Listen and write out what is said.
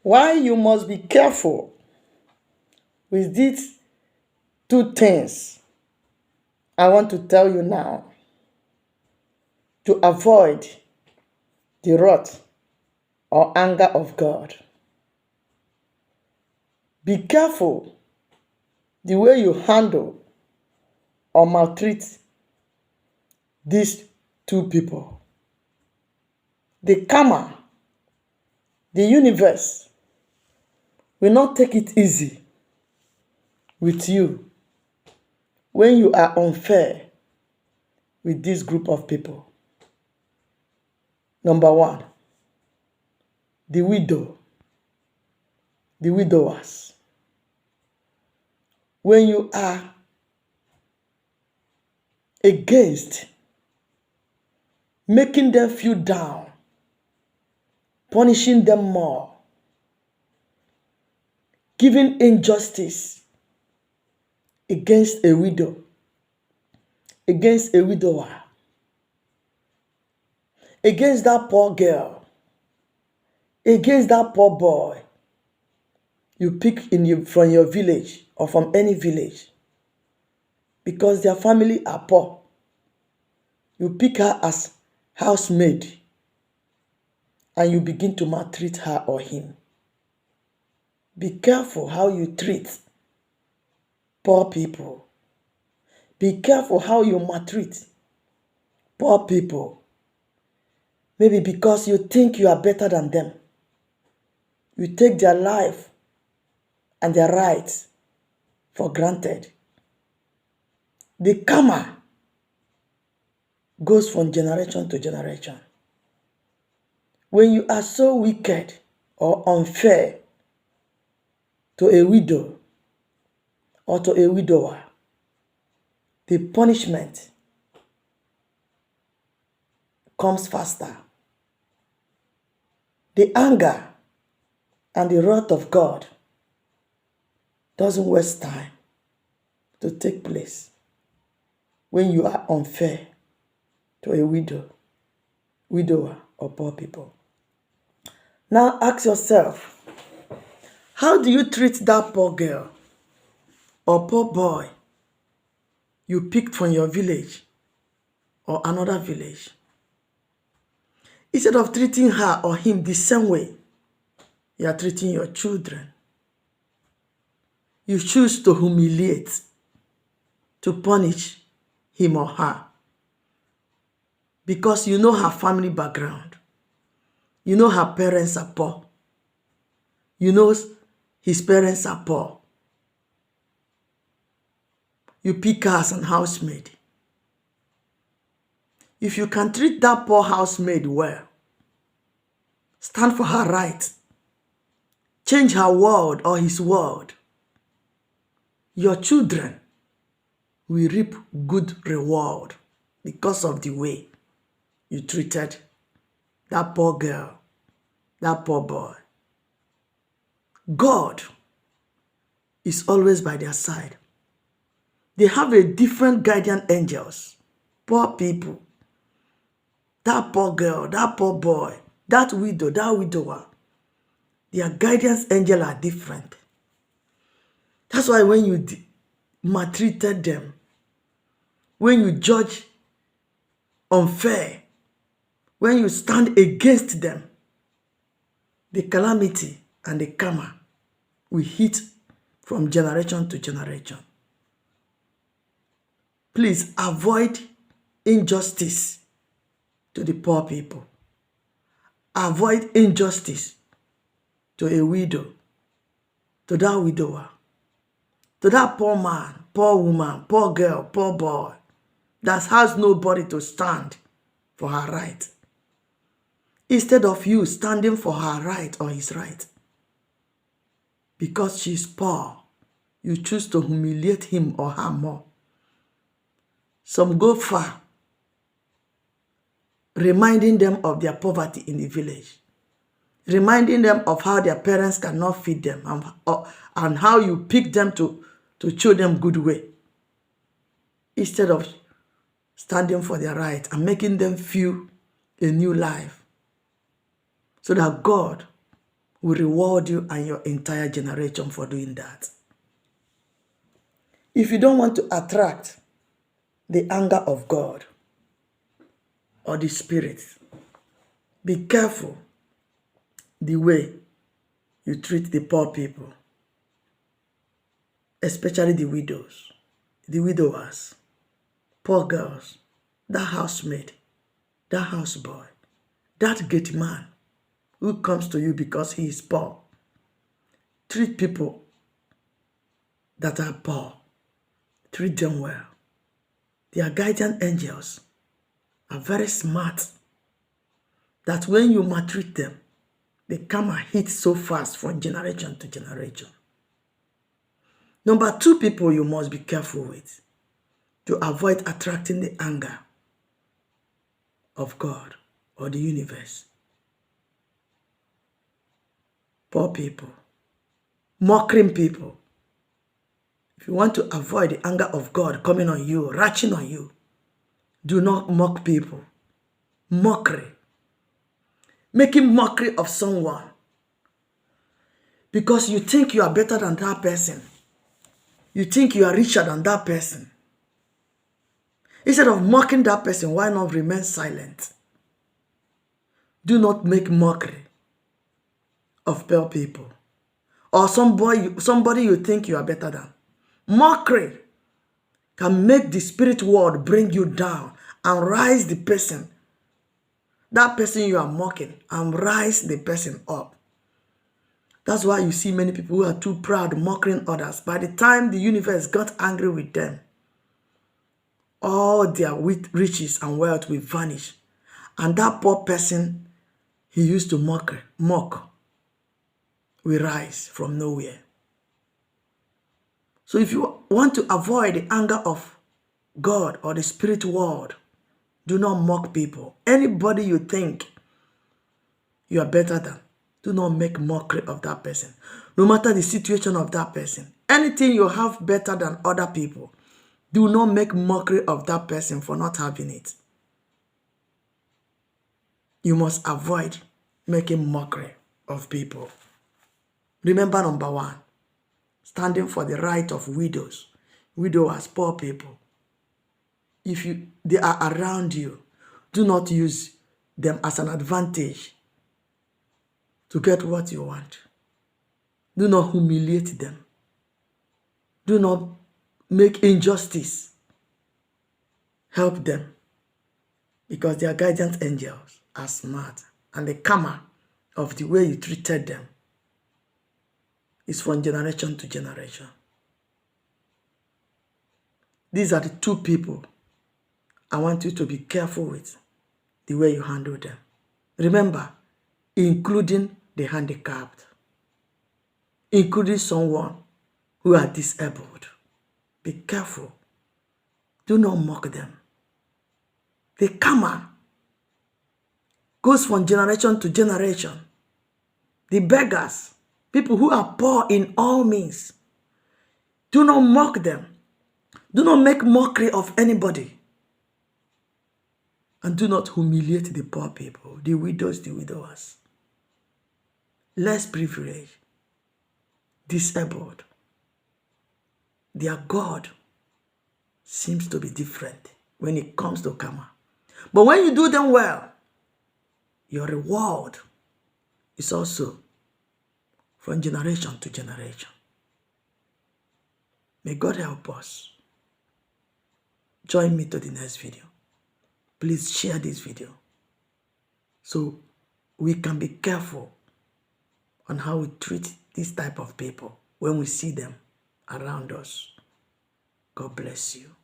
Why you must be careful with these two things I want to tell you now to avoid the wrath or anger of God. Be careful the way you handle or maltreat these two people. The karma, the universe will not take it easy with you when you are unfair with this group of people. Number one, the widow, the widowers. When you are against making them feel down, punishing them more, giving injustice against a widow, against a widower, against that poor girl, against that poor boy you pick from your village or from any village because their family are poor. You pick her as housemaid and you begin to maltreat her or him. Be careful how you treat poor people. Be careful how you maltreat poor people. Maybe because you think you are better than them. You take their life and their rights for granted. The karma goes from generation to generation. When you are so wicked or unfair to a widow or to a widower, the punishment comes faster. The anger and the wrath of God doesn't waste time to take place when you are unfair to a widower, or poor people. Now ask yourself, how do you treat that poor girl or poor boy you picked from your village or another village? Instead of treating her or him the same way you are treating your children, you choose to humiliate, to punish him or her because you know her family background. You know her parents are poor. You know his parents are poor. You pick her as an housemaid. If you can treat that poor housemaid well, stand for her rights, change her world or his world, your children will reap good reward because of the way you treated that poor girl, that poor boy. God is always by their side. They have a different guardian angels. Poor people, that poor girl, that poor boy, that widow, that widower, their guardians angel are different. That's why when you maltreated them, when you judge unfair, when you stand against them, the calamity and the karma will hit from generation to generation. Please avoid injustice to the poor people. Avoid injustice to a widow, to that widower, to that poor man, poor woman, poor girl, poor boy that has nobody to stand for her right. Instead of you standing for her right or his right, because she's poor, you choose to humiliate him or her more. Some go far, reminding them of their poverty in the village, reminding them of how their parents cannot feed them and how you pick them to show them good way, instead of standing for their right and making them feel a new life so that God will reward you and your entire generation for doing that. If you don't want to attract the anger of God or the Spirit, be careful the way you treat the poor people, especially the widows, the widowers, poor girls, that housemaid, that houseboy, that gate man who comes to you because he is poor. Treat people that are poor. Treat them well. Their guardian angels are very smart that when you maltreat them, they come and hit so fast from generation to generation. Number 2 people you must be careful with to avoid attracting the anger of God or the universe. Poor people, mocking people. If you want to avoid the anger of God coming on you, ratching on you, do not mock people. Mockery. Making mockery of someone because you think you are better than that person. You think you are richer than that person. Instead of mocking that person, why not remain silent? Do not make mockery of poor people or somebody you think you are better than. Mockery can make the spirit world bring you down and rise the person, that person you are mocking, and rise the person up. That's why you see many people who are too proud mocking others. By the time the universe got angry with them, all their riches and wealth will vanish. And that poor person he used to mock will rise from nowhere. So if you want to avoid the anger of God or the spirit world, do not mock people. Anybody you think you are better than, do not make mockery of that person. No matter the situation of that person, anything you have better than other people, do not make mockery of that person for not having it. You must avoid making mockery of people. Remember number 1, standing for the right of widows, widowers, poor people. If they are around you, do not use them as an advantage to get what you want. Do not humiliate them. Do not make injustice. Help them because their guidance angels are smart and the karma of the way you treated them is from generation to generation. These are the 2 people I want you to be careful with the way you handle them. Remember, including the handicapped, including someone who are disabled. Be careful. Do not mock them. The karma goes from generation to generation. The beggars, people who are poor in all means, do not mock them. Do not make mockery of anybody. And do not humiliate the poor people, the widows, the widowers. Less privileged, disabled. Their God seems to be different when it comes to karma. But when you do them well, your reward is also from generation to generation. May God help us. Join me to the next video. Please share this video so we can be careful on how we treat this type of people when we see them around us. God bless you.